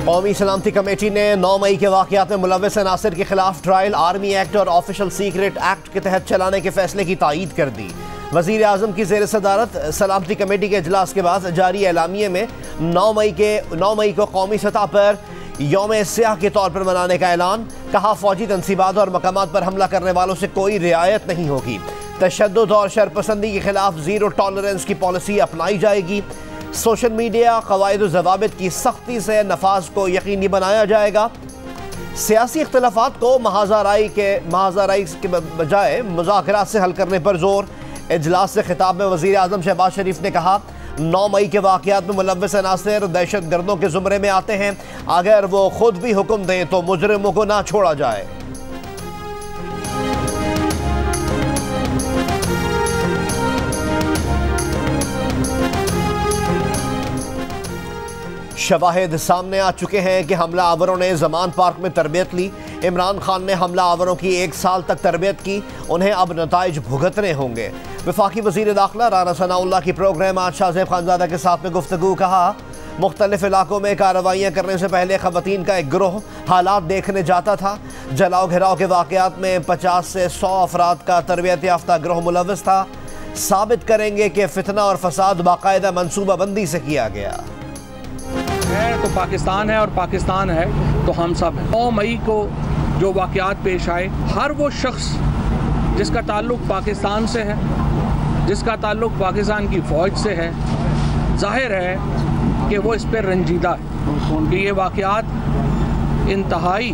कौमी सलामती कमेटी ने 9 मई के वाक़यात में मुलव्वस अनासिर के खिलाफ ट्रायल आर्मी एक्ट और ऑफिशियल सीक्रेट एक्ट के तहत चलाने के फैसले की तायीद कर दी। वज़ीर आज़म की ज़ेर सदारत सलामती कमेटी के इजलास के बाद जारी एलामिये में 9 मई को कौमी सतह पर यौम स्याह के तौर पर मनाने का ऐलान। कहा, फौजी तनसीबात और मकामात पर हमला करने वालों से कोई रियायत नहीं होगी। तशद्दुद और शरपसंदी के खिलाफ ज़ीरो टॉलरेंस की पॉलिसी अपनाई जाएगी। सोशल मीडिया क़वाइद और ज़वाबित की सख्ती से नफाज को यकीनी बनाया जाएगा। सियासी इख्तिलाफात को महाज़ाराई के बजाय मुज़ाकरात से हल करने पर जोर। इजलास से खिताब में वज़ीर आज़म शहबाज शरीफ ने कहा, 9 मई के वाक़यात में मुलव्वस अनासिर दहशत गर्दों के ज़ुमरे में आते हैं। अगर वो खुद भी हुक्म दें तो मुजरिमों को ना छोड़ा जाए। शवाहिद सामने आ चुके हैं कि हमला आवरों ने जमान पार्क में तरबियत ली। इमरान खान ने हमला आवरों की 1 साल तक तरबियत की, उन्हें अब नताइज भुगतने होंगे। वफाकी वज़ीर दाखिला राना सनाउल्लाह की प्रोग्राम आज शाहज़ेब खानज़ादा के साथ में गुफ्तगू। कहा, मुख्तलिफ इलाकों में कार्रवाइयाँ करने से पहले ख़वातीन का एक गिरोह हालात देखने जाता था। जलाओ घिराव के वाक़यात में 50 से 100 अफराद का तरबियत याफ्ता गिरोह मुलव्वस था। साबित करेंगे कि फितना और फसाद बाकायदा मनसूबाबंदी से किया गया है। तो पाकिस्तान है और पाकिस्तान है तो हम सब हैं। 9 मई को जो वाक़यात पेश आए, हर वो शख्स जिसका ताल्लुक़ पाकिस्तान से है, जिसका ताल्लुक़ पाकिस्तान की फ़ौज से है, ज़ाहिर है कि वो इस पर रंजीदा है कि ये वाक़यात इंतहाई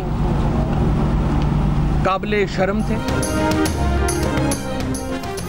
काबिल शर्म थे।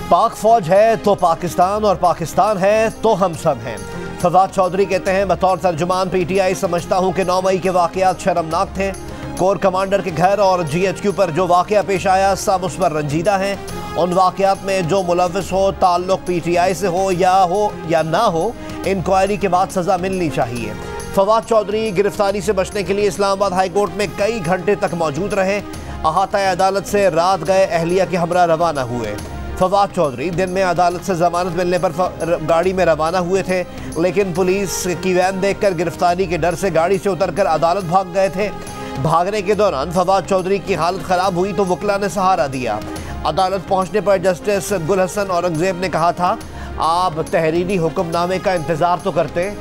पाक फ़ौज है तो पाकिस्तान और पाकिस्तान है तो हम सब हैं। फवाद चौधरी कहते हैं, बतौर तर्जुमान PTI समझता हूँ कि 9 मई के वाक़यात शर्मनाक थे। कोर कमांडर के घर और GHQ पर जो वाक़या पेश आया, सब उस पर रंजीदा हैं। उन वाक़यात में जो मुलव्वस हो, ताल्लुक़ PTI से हो या ना हो, इंक्वायरी के बाद सज़ा मिलनी चाहिए। फवाद चौधरी गिरफ्तारी से बचने के लिए इस्लामाबाद हाई कोर्ट में कई घंटे तक मौजूद रहे। अहाता अदालत से रात गए अहलिया के हमरा रवाना हुए। फवाद चौधरी दिन में अदालत से जमानत मिलने पर गाड़ी में रवाना हुए थे, लेकिन पुलिस की वैन देखकर गिरफ्तारी के डर से गाड़ी से उतरकर अदालत भाग गए थे। भागने के दौरान फवाद चौधरी की हालत ख़राब हुई तो वकला ने सहारा दिया। अदालत पहुंचने पर जस्टिस गुल हसन औरंगज़ेब ने कहा था, आप तहरीरी हुक्मनामे का इंतज़ार तो करते।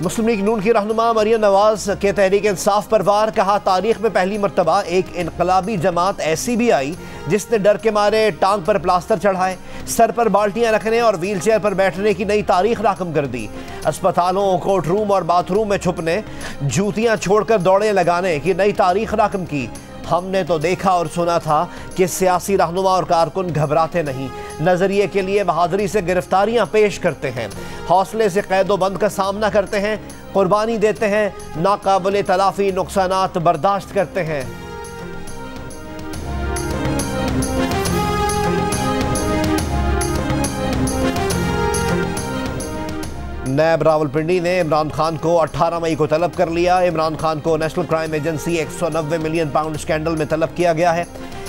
मुस्लिम लीग नून की रहनुमा मरियम नवाज के तहरीक इंसाफ पर वार। कहा, तारीख में पहली मरतबा एक इनकलाबी जमात ऐसी भी आई जिसने डर के मारे टांग पर प्लास्टर चढ़ाए, सर पर बाल्टियां रखने और व्हील चेयर पर बैठने की नई तारीख राकम कर दी। अस्पतालों, कोर्ट रूम और बाथरूम में छुपने, जूतियां छोड़कर दौड़े लगाने की नई तारीख राकम की। हमने तो देखा और सुना था कि सियासी रहनुमा और कारकुन घबराते नहीं, नजरिए के लिए बहादुरी से गिरफ्तारियां पेश करते हैं, हौसले से कैदोबंद का सामना करते हैं, कुर्बानी देते हैं, नाकाबिल तलाफी नुकसानात बर्दाश्त करते हैं। नैब रावलपिंडी ने इमरान खान को 18 मई को तलब कर लिया। इमरान खान को national crime agency 190 million pound scandal में तलब किया गया है।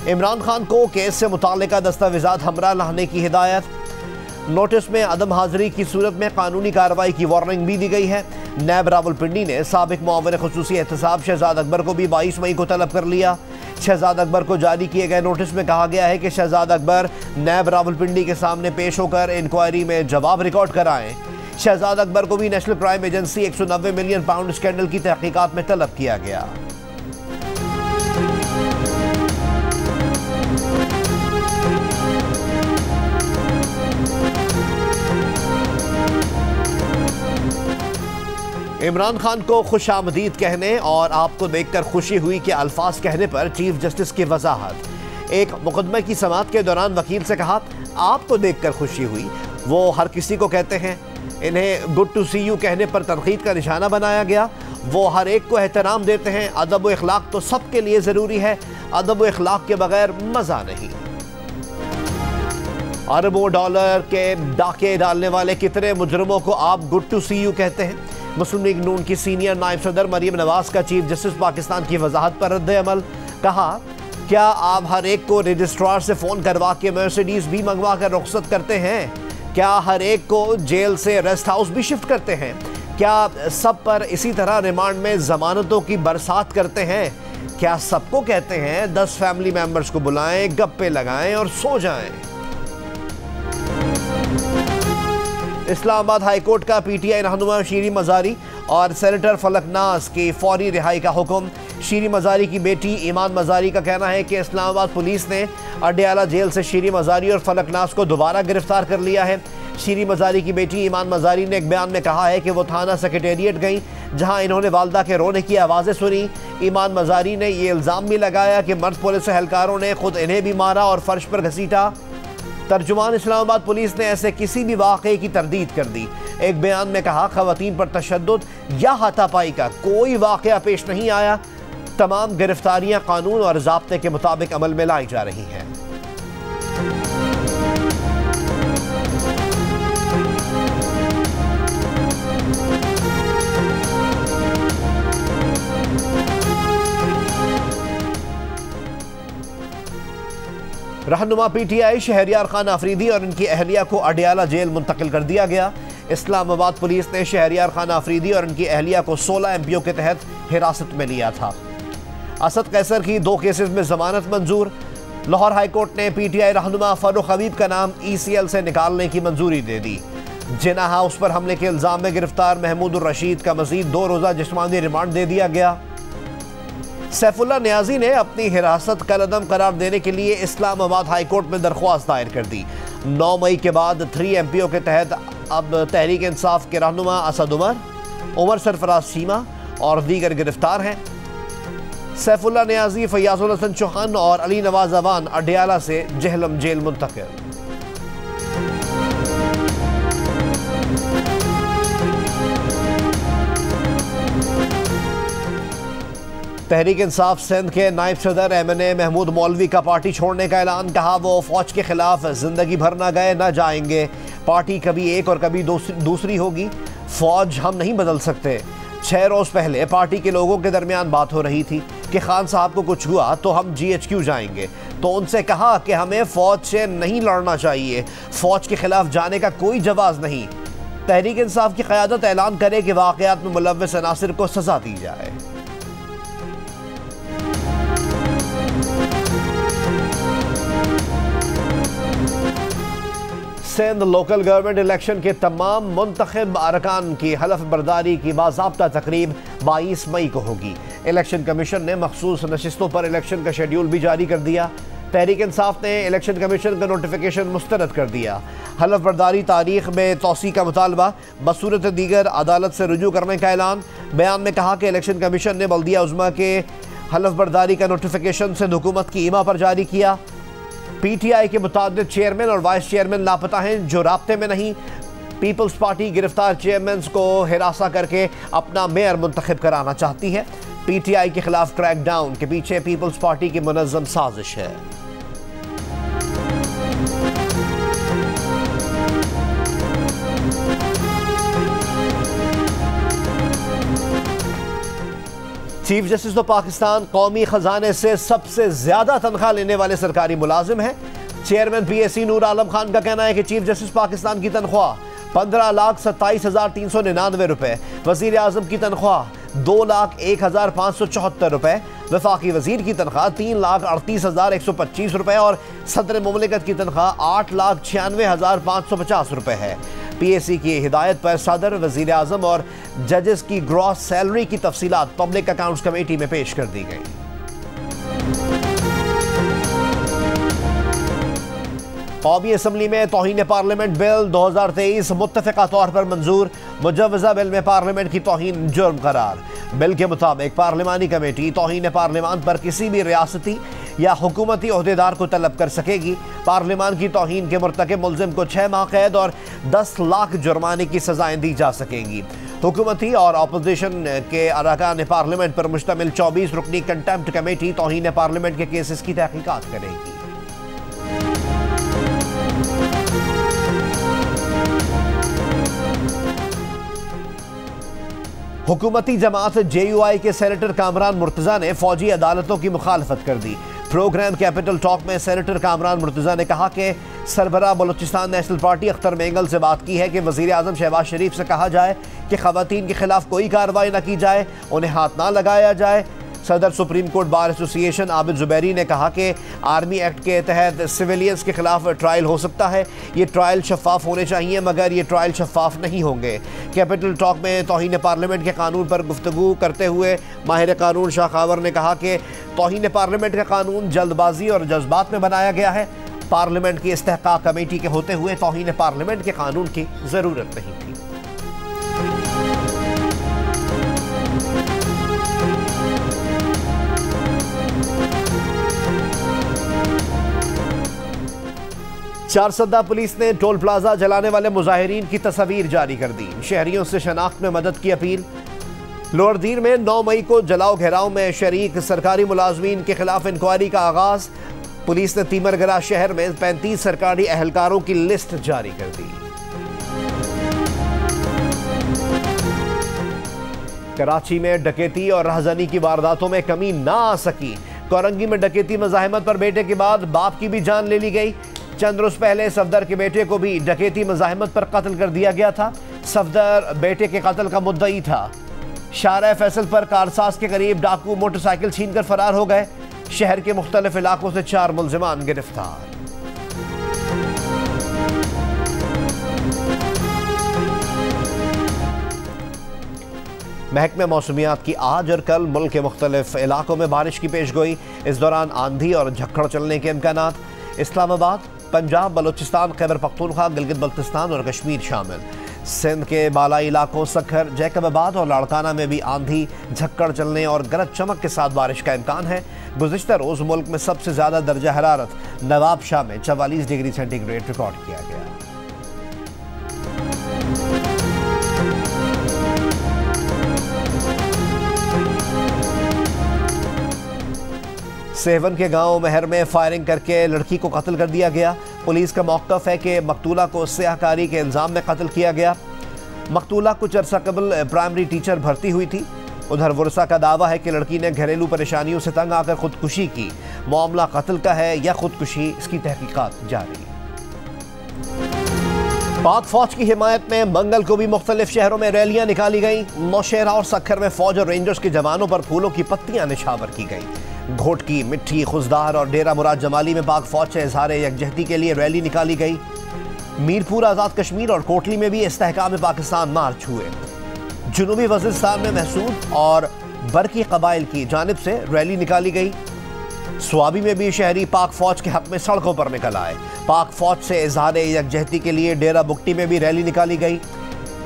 इमरान खान को केस से मुताल्लिका दस्तावेज़ात हमरा लाने की हिदायत। नोटिस में अदम हाजिरी की सूरत में कानूनी कार्रवाई की वार्निंग भी दी गई है। नैब रावलपिंडी ने साबिक मुआविन खुसूसी एहतसाब शहजाद अकबर को भी 22 मई को तलब कर लिया। शहजाद अकबर को जारी किए गए नोटिस में कहा गया है कि शहजाद अकबर नैब रावलपिंडी के सामने पेश होकर इंक्वायरी में जवाब रिकॉर्ड कराएं। शहजाद अकबर को भी national crime agency 190 million pound scandal की तहकीकात में तलब किया गया। इमरान खान को खुशामदीद कहने और आपको देखकर खुशी हुई के अल्फाज कहने पर चीफ जस्टिस की वजाहत। एक मुकदमे की समाअत के दौरान वकील से कहा, आपको देखकर खुशी हुई, वो हर किसी को कहते हैं। इन्हें गुड टू सी यू कहने पर तनकीद का निशाना बनाया गया। वो हर एक को एहतराम देते हैं। अदब व इखलाक तो सबके लिए ज़रूरी है, अदब व इखलाक के बगैर मज़ा नहीं। अरबों डॉलर के डाके डालने वाले कितने मुजरमों को आप गुड टू सी यू कहते हैं? मुस्लिम लीग नून की सीनियर नायब सदर मरियम नवाज का चीफ जस्टिस पाकिस्तान की वजाहत पर रद्द अमल। कहा, क्या आप हर एक को रजिस्ट्रार से फ़ोन करवा के मर्सिडीज भी मंगवा कर रुख्सत करते हैं? क्या हर एक को जेल से रेस्ट हाउस भी शिफ्ट करते हैं? क्या सब पर इसी तरह रिमांड में जमानतों की बरसात करते हैं? क्या सबको कहते हैं 10 फैमिली मेंबर्स को बुलाएं, गप्पे लगाएं और सो जाएं? इस्लामाबाद हाईकोर्ट का पीटीआई रहनुमा शीरी मजारी और सेनेटर फलक नाज की फौरी रिहाई का हुक्म। शीरी मजारी की बेटी ईमान मजारी का कहना है कि इस्लामाबाद पुलिस ने अडयाला जेल से शीरी मजारी और फलक नाज को दोबारा गिरफ्तार कर लिया है। शीरी मजारी की बेटी ईमान मजारी ने एक बयान में कहा है कि वो थाना सेक्रेटेरिएट गई, जहां इन्होंने वालदा के रोने की आवाज़ें सुनी। ईमान मजारी ने यह इल्ज़ाम भी लगाया कि मर्द पुलिस एहलकारों ने खुद इन्हें भी मारा और फर्श पर घसीटा। तर्जुमान इस्लामाबाद पुलिस ने ऐसे किसी भी वाक़े की तरदीद कर दी। एक बयान में कहा, ख़वातीन पर तशद्दुद या हाथापाई का कोई वाक़या पेश नहीं आया। तमाम गिरफ्तारियां कानून और ज़ाब्ते के मुताबिक अमल में लाई जा रही हैं। रहनुमा पीटीआई शहरियार खान आफरीदी और इनकी अहलिया को अडयाला जेल मुंतकिल कर दिया गया। इस्लामाबाद पुलिस ने शहरियार खान आफरीदी और इनकी अहलिया को 16 एमपीओ के तहत हिरासत में लिया था। असद कैसर की 2 केसेस में जमानत मंजूर। लाहौर हाईकोर्ट ने पीटीआई रहनुमा फरूख हबीब का नाम ECL से निकालने की मंजूरी दे दी। जिना हाउस पर हमले के इल्जाम में गिरफ्तार महमूद उर रशीद का मजीद 2 रोज़ा जिस्मानी रिमांड दे दिया गया। सैफुल्लाह नियाजी ने अपनी हिरासत कलअदम करार देने के लिए इस्लामाबाद हाईकोर्ट में दरख्वास्त दायर कर दी। 9 मई के बाद 3 MPO के तहत अब तहरीक इंसाफ के रहनुमा असद उमर सरफराज सीमा और दीगर गिरफ्तार हैं। सैफुल्लाह नियाजी, फयाजुल हसन चौहान और अली नवाज अवान अडयाला से जहलम जेल मुंतकिल। तहरीक इंसाफ सिंध के नायब सदर MNA महमूद मौलवी का पार्टी छोड़ने का ऐलान। कहा, वो फौज के खिलाफ जिंदगी भर ना गए ना जाएंगे। पार्टी कभी एक और कभी दूसरी होगी। फौज हम नहीं बदल सकते। 6 रोज पहले पार्टी के लोगों के दरमियान बात हो रही थी कि खान साहब को कुछ हुआ तो हम GHQ जाएंगे, तो उनसे कहा कि हमें फौज से नहीं लड़ना चाहिए, फौज के खिलाफ जाने का कोई जवाब नहीं। तहरीक इंसाफ की क़यादत ऐलान करे कि वाक़यात में मुलव्वस अनासिर को सजा दी जाए। सिंध लोकल गवर्नमेंट इलेक्शन के तमाम मुंतखब अरकान की हलफ बर्दारी की बाज़ाब्ता तकरीब 22 मई को होगी। इलेक्शन कमीशन ने मखसूस नशिस्तों पर इलेक्शन का शेड्यूल भी जारी कर दिया। तहरीक इंसाफ ने इलेक्शन कमीशन का नोटिफिकेशन मुस्तरद कर दिया। हलफ बर्दारी तारीख में तौसी का मुतालबा बसूरत दीगर अदालत से रुजू करने का ऐलान। बयान में कहा कि इलेक्शन कमीशन ने बल्दिया उज़्मा के हलफ बर्दारी का नोटिफिकेशन सिंध हुकूमत की ईमा पर जारी किया। PTI के मुतादिद चेयरमैन और वाइस चेयरमैन लापता हैं जो राब्ते में नहीं। पीपल्स पार्टी गिरफ्तार चेयरमैन को हिरासा करके अपना मेयर मुंतखब कराना चाहती है। PTI के खिलाफ क्रैकडाउन के पीछे पीपल्स पार्टी की मुनज़्ज़म साजिश है। चीफ जस्टिस ऑफ पाकिस्तान कौमी खजाने से सबसे ज्यादा तनख्वाह लेने वाले सरकारी मुलाजिम हैं। चेयरमैन PAC नूर आलम खान का कहना है कि चीफ जस्टिस पाकिस्तान की तनख्वाह 15,27,399 रुपए, वजीर आजम की तनख्वाह 2,01,574 रुपए, वफाकी वजीर की तनख्वाह 3,38,125 रुपए और सदर मुमलिकत की तनख्वाह 8,96,550 रुपए है। PAC की हिदायत पर सदर, वजीर आजम और जजेस की ग्रॉस सैलरी की तफसीलात पब्लिक अकाउंट्स कमेटी में पेश कर दी गई। कौमी असम्बली में तौहीन पार्लियामेंट बिल 2023 मुत्तफ़िक़ा तौर पर मंजूर। मुजव्वज़ा बिल में पार्लियामेंट की तौहीन जुर्म करार। बिल के मुताबिक पार्लिमानी कमेटी तौहीन पार्लियामान पर किसी भी रियासती या हुकूमती ओहदेदार को तलब कर सकेगी। पार्लियामान की तौहीन के मुर्तकिब मुल्ज़िम को 6 माह कैद और 10 लाख जुर्माने की सजाएं दी जा सकेंगी। हुकूमती और अपोजिशन के अरकान पार्लियामेंट पर मुश्तमिल 24 रुकनी कंटेम्प्ट कमेटी तौहीन पार्लियामेंट के केसेस की तहकीकात करेगी। हुकूमती जमात JUI के सेनेटर कामरान मुर्तजा ने फौजी अदालतों की मुखालफत कर दी। प्रोग्राम कैपिटल टॉक में सेनेटर कामरान मुर्तजा ने कहा कि सरबराह बलूचिस्तान नेशनल पार्टी अख्तर मेंगल से बात की है कि वज़ीर आज़म शहबाज शरीफ से कहा जाए कि ख़वातीन के खिलाफ कोई कार्रवाई न की जाए, उन्हें हाथ ना लगाया जाए। सदर supreme court bar association Abid Zubairi ने कहा कि आर्मी एक्ट के तहत सिविलियंस के खिलाफ ट्रायल हो सकता है, ये ट्रायल शफाफ होने चाहिए, मगर ये ट्रायल शफाफ नहीं होंगे। कैपिटल टॉक में तौहीन पार्लियामेंट के कानून पर गुफ्तगू करते हुए माहिर कानून शाह खावर ने कहा कि तौहीन पार्लियामेंट का कानून जल्दबाजी और जज्बात में बनाया गया है। पार्लियामेंट की इस्तेहकाक कमेटी के होते हुए तौहीन पार्लियामेंट के कानून की ज़रूरत नहीं थी। चारसद्दा पुलिस ने टोल प्लाजा जलाने वाले मुजाहिरीन की तस्वीर जारी कर दी। शहरियों से शनाख्त में मदद की अपील। लोअर दीर में 9 मई को जलाओ घेराव में शरीक सरकारी मुलाजमीन के खिलाफ इंक्वायरी का आगाज। पुलिस ने तीमरगरा शहर में 35 सरकारी अहलकारों की लिस्ट जारी कर दी। कराची में डकैती और राहज़नी की वारदातों में कमी ना आ सकी। कोरंगी में डकैती मज़ाहमत पर बेटे के बाद बाप की भी जान ले ली गई। चंद रोज पहले सफदर के बेटे को भी डकैती मज़ाहमत पर कत्ल कर दिया गया था। सफदर बेटे के कत्ल का मुद्दई था। शारा फैसल पर कारसाज के करीब डाकू मोटरसाइकिल छीनकर फरार हो गए। शहर के मुख्तलिफ इलाकों से 4 मुल्जिमान गिरफ्तार। महकमे मौसमियात की आज और कल मुल्क के मुख्तलिफ इलाकों में बारिश की पेशगोई। इस दौरान आंधी और झक्कड़ चलने के इम्कानात। इस्लामाबाद, पंजाब, बलूचिस्तान, खैबर पख्तूनख्वा, गिलगित बल्तिस्तान और कश्मीर शामिल। सिंध के बालाई इलाकों सखर, जैकबाबाद और लाड़काना में भी आंधी, झक्कड़ चलने और गरज चमक के साथ बारिश का इम्कान है। गुज़िश्ता रोज़ मुल्क में सबसे ज़्यादा दर्जा हरारत नवाबशाह में 44 डिग्री सेंटीग्रेड रिकॉर्ड किया गया। सेवन के गांव महर में फायरिंग करके लड़की को कत्ल कर दिया गया। पुलिस का मौक़िफ़ है कि मकतूला को स्याहकारी के इल्ज़ाम में कत्ल किया गया। मकतूला कुछ अरसा कबल प्राइमरी टीचर भर्ती हुई थी। उधर वर्सा का दावा है कि लड़की ने घरेलू परेशानियों से तंग आकर खुदकुशी की। मामला कत्ल का है या खुदकुशी, इसकी तहकीकात जारी। पाक फौज की हिमायत में मंगल को भी मुख्तलिफ शहरों में रैलियां निकाली गई। नौशहरा और सखर में फौज और रेंजर्स के जवानों पर फूलों की पत्तियां निछावर की गई। घोटकी, मिट्टी, खुजदार और डेरा मुराद जमाली में पाक फौज से इजहार यकजहती के लिए रैली निकाली गई। मीरपुर, आज़ाद कश्मीर और कोटली में भी इस्तेहकाम पाकिस्तान मार्च हुए। जुनूबी वज़ीरिस्तान में महसूद और बरकी कबाइल की जानिब से रैली निकाली गई। स्वाबी में भी शहरी पाक फौज के हक में सड़कों पर निकल आए। पाक फौज से इजहार यकजहती के लिए डेरा बुगटी में भी रैली निकाली गई।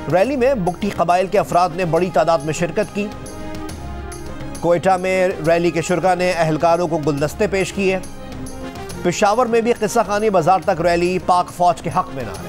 रैली में बुगटी कबाइल के अफराद ने बड़ी तादाद में शिरकत की। कोयटा में रैली के शुरका ने अहलकारों को गुलदस्ते पेश किए। पेशावर में भी किस्सा खानी बाजार तक रैली, पाक फौज के हक में नारे।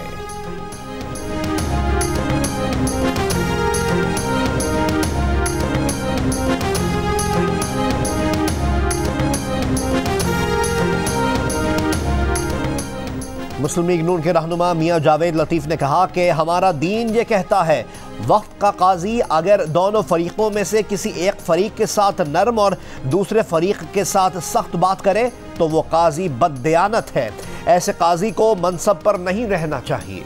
मुस्लिम लीग नून के रहनुमा मियां जावेद लतीफ़ ने कहा कि हमारा दीन ये कहता है वक्त का काजी अगर दोनों फरीकों में से किसी एक फरीक के साथ नरम और दूसरे फरीक के साथ सख्त बात करे तो वो काजी बददियानत है। ऐसे काजी को मनसब पर नहीं रहना चाहिए।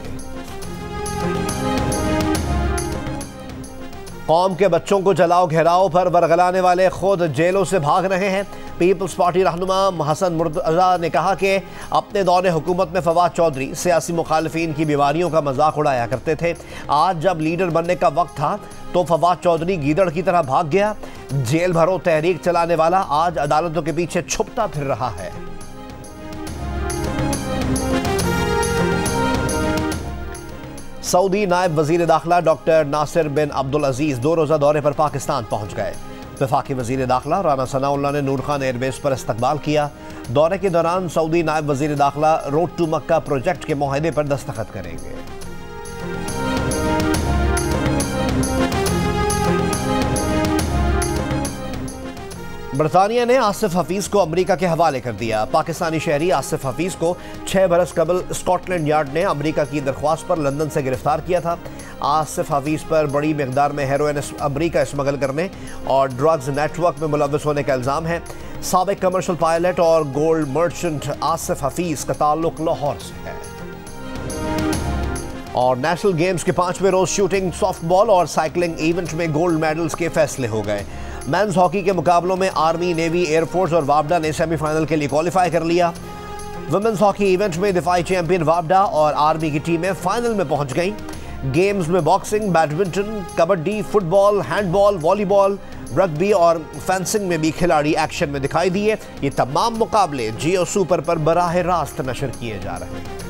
कौम के बच्चों को जलाओ घेराव पर बरगलाने वाले खुद जेलों से भाग रहे हैं। पीपल्स पार्टी रहनुमा हसन मुर्तज़ा ने कहा कि अपने दौरे हुकूमत में फवाद चौधरी सियासी मुखालिफिन की बीमारियों का मजाक उड़ाया करते थे। आज जब लीडर बनने का वक्त था तो फवाद चौधरी गीदड़ की तरह भाग गया। जेल भरो तहरीक चलाने वाला आज अदालतों के पीछे छुपता फिर रहा है। सऊदी नायब वजीर दाखिला डॉक्टर नासिर बिन अब्दुल अजीज 2 रोज़ा दौरे पर पाकिस्तान पहुंच गए। वफाकी वजीर दाखिला राना सनाउल्लाह ने नूर खान एयरबेस पर इस्तकबाल किया। दौरे के दौरान सऊदी नायब वजीर दाखिला रोड टू मक्का प्रोजेक्ट के मुआहदे पर दस्तखत करेंगे। बरतानिया ने आसिफ हफीज को अमेरिका के हवाले कर दिया। पाकिस्तानी शहरी आसिफ हफीज को 6 बरस कबल स्कॉटलैंड यार्ड ने अमेरिका की दरख्वास्त पर लंदन से गिरफ्तार किया था। आसिफ हफीज पर बड़ी मिकदार में हेरोइन अमेरिका स्मगल करने और ड्रग्स नेटवर्क में मुलव्वस होने का इल्ज़ाम है। साबिक कमर्शियल पायलट और गोल्ड मर्चेंट आसिफ हफीज का ताल्लुक लाहौर से है। और नेशनल गेम्स के 5वें रोज शूटिंग, सॉफ्टबॉल और साइकिलिंग इवेंट में गोल्ड मेडल्स के फैसले हो गए। मेंस हॉकी के मुकाबलों में आर्मी, नेवी, एयरफोर्स और वापडा ने सेमीफाइनल के लिए क्वालिफाई कर लिया। वुमेन्स हॉकी इवेंट में दिफाई चैंपियन वापडा और आर्मी की टीमें फाइनल में पहुंच गईं। गेम्स में boxing, badminton, kabaddi, football, handball, volleyball, rugby और फेंसिंग में भी खिलाड़ी एक्शन में दिखाई दिए। ये तमाम मुकाबले जियो सुपर पर बराह रास्त नशर किए जा रहे हैं।